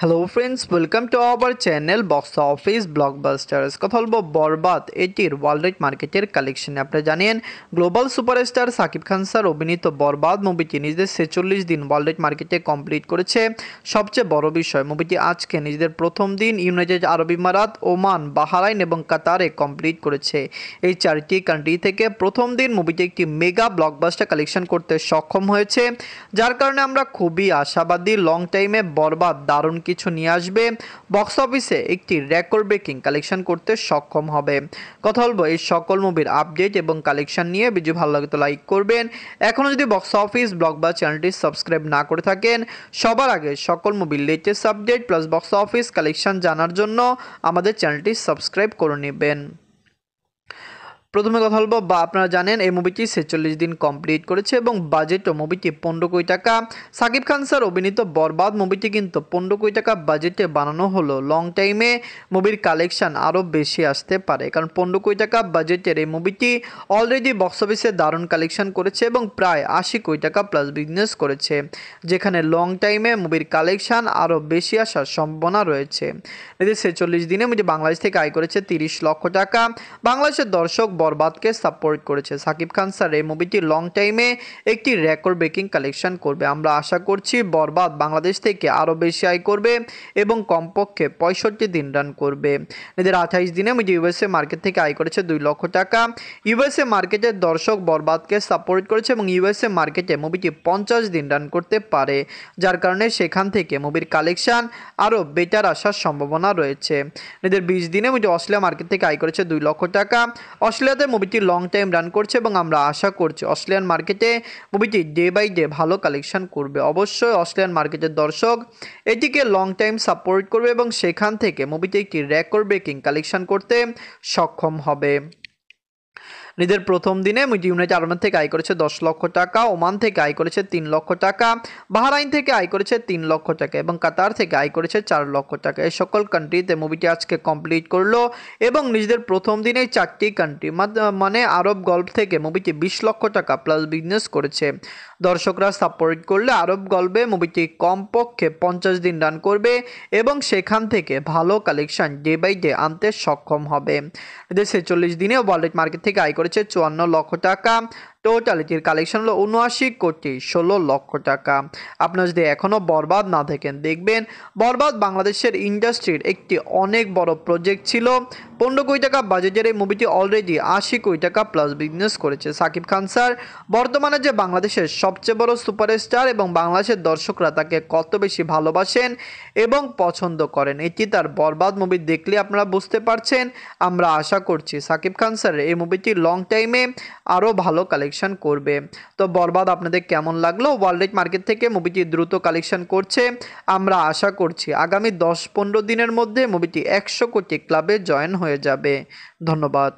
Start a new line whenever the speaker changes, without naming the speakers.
Hello friends, welcome to our channel box office blockbusters. কথা বলবো বরবাদ এটির ওয়ার্ল্ড ওয়াইড মার্কেটের কালেকশনে। আপনারা জানেন global superstar Shakib Khan sir অভিনীত বরবাদ মুভিটি নিজেদের 46 দিন ওয়ার্ল্ড ওয়াইড মার্কেটে কমপ্লিট করেছে। সবচেয়ে বড় বিষয়, মুভিটি আজকে নিজেদের প্রথম দিন ইউনাইটেড আরব আমিরাত, ওমান, বাহরাইন এবং কাতারে কমপ্লিট করেছে। এই চারটি কান্ট্রি থেকে প্রথম দিন মুভিটি একটি মেগা ব্লকবাস্টার কালেকশন করতে সক্ষম হয়েছে, যার কারণে আমরা খুবই আশাবাদী লং টাইমে বরবাদ দারুণ কিছু নিয়ে আসবে, বক্স অফিসে একটি রেকর্ড ব্রেকিং কালেকশন করতে সক্ষম হবে। কথা বলবো এই সকল মুভির আপডেট এবং কালেকশন নিয়ে। ভিডিও ভালো লাগে তো লাইক করবেন। এখনও যদি বক্স অফিস ব্লকবাস্টার চ্যানেলটি সাবস্ক্রাইব না করে থাকেন, সবার আগে সকল মুভির latest update plus box office collection জানার জন্য আমাদের চ্যানেলটি সাবস্ক্রাইব করে নেবেন। প্রথমে কথা বলবো, আপনারা জানেন এই মুভিটি 46 দিন কমপ্লিট করেছে এবং বাজেটও মুভিটি 15 কোটি টাকা। সাকিব খান স্যার অভিনীত বরবাদ মুভিটি কিন্তু 15 কোটি টাকা বাজেটে বানানো হলো। লং টাইমে মুভির কালেকশন আরও বেশি আসতে পারে, কারণ 15 কোটি টাকা বাজেটের এই মুভিটি অলরেডি বক্স অফিসে দারুণ কালেকশন করেছে এবং প্রায় 80 কোটি টাকা প্লাস বিজনেস করেছে, যেখানে লং টাইমে মুভির কালেকশন আরও বেশি আসার সম্ভাবনা রয়েছে। এদের 46 দিনে মুভি বাংলাদেশ থেকে আয় করেছে 30 লক্ষ টাকা। বাংলাদেশের দর্শক বরবাদকে সাপোর্ট করেছে। সাকিব খান স্যার এই মুভিটি লং টাইমে একটি রেকর্ড ব্রেকিং কালেকশন করবে। আমরা আশা করছি বরবাদ বাংলাদেশ থেকে আরও বেশি আয় করবে এবং কমপক্ষে 65 দিন রান করবে। এদের 28 দিনে মুভি ইউএসএ মার্কেট থেকে আয় করেছে 2 লক্ষ টাকা। ইউএসএ মার্কেটের দর্শক বরবাদকে সাপোর্ট করেছে এবং ইউএসএ মার্কেটে মুভিটি 50 দিন রান করতে পারে, যার কারণে সেখান থেকে মুভির কালেকশন আরও বেটার আসার সম্ভাবনা রয়েছে। এদের 20 দিনে মুভি অস্ট্রেলিয়া মার্কেট থেকে আয় করেছে 2 লক্ষ টাকা। অস্ট্রেলিয়াতে মুভিটি লং টাইম রান করছে এবং আমরা আশা করছি অস্ট্রেলিয়ান মার্কেটে মুভিটি ডে বাই ডে ভালো কালেকশন করবে। অবশ্যই অস্ট্রেলিয়ান মার্কেটের দর্শক এটিকে লং টাইম সাপোর্ট করবে এবং সেখান থেকে মুভিটি একটি রেকর্ড ব্রেকিং কালেকশন করতে সক্ষম হবে। নিজের প্রথম দিনে ইউনাইটেড আরব আমিরাত থেকে আয় করেছে 10 লক্ষ টাকা, ওমান থেকে আয় করেছে 3 লক্ষ টাকা, বাহরাইন থেকে আয় করেছে 3 লক্ষ টাকা এবং কাতার থেকে আয় করেছে 4 লক্ষ টাকা। এই সকল কান্ট্রিতে মুভিটি আজকে কমপ্লিট করলো এবং নিজেদের প্রথম দিনে 4টি কান্ট্রি মানে আরব গল্ফ থেকে মুভিটি 20 লক্ষ টাকা প্লাস বিজনেস করেছে। দর্শকরা সাপোর্ট করলে আরব গল্ফে মুভিটি কমপক্ষে 50 দিন রান করবে এবং সেখান থেকে ভালো কালেকশন ডে বাই ডে আনতে সক্ষম হবে। এদের 46 দিনে ওয়ার্ল্ড মার্কেট থেকে আয় করেছে 54 লক্ষ টাকা। টোটালিটির কালেকশন হলো 79 কোটি 16 লক্ষ টাকা। আপনারা যদি এখনও বরবাদ না দেখেন, দেখবেন বরবাদ বাংলাদেশের ইন্ডাস্ট্রির একটি অনেক বড় প্রজেক্ট ছিল। 15 কোটি টাকা বাজেটের এই মুভিটি অলরেডি 80 কোটি টাকা প্লাস বিজনেস করেছে। সাকিব খান স্যার বর্তমানে যে বাংলাদেশের সবচেয়ে বড় সুপারস্টার এবং বাংলাদেশের দর্শকরা তাকে কত বেশি ভালোবাসেন এবং পছন্দ করেন, এটি তার বরবাদ মুভি দেখলে আপনারা বুঝতে পারছেন। আমরা আশা করছি সাকিব খান স্যার এই মুভিটি লং টাইমে আরও ভালো কালেকশন করবে। তো বরবাদ আপনাদের কেমন লাগলো? ওয়ার্ল্ড ওয়াইড মার্কেট থেকে মুভিটি দ্রুত কালেকশন করছে। আমরা আশা করছি আগামী 10-15 দিনের মধ্যে মুভিটি 100 কোটি ক্লাবে জয়েন হয়ে যাবে। ধন্যবাদ।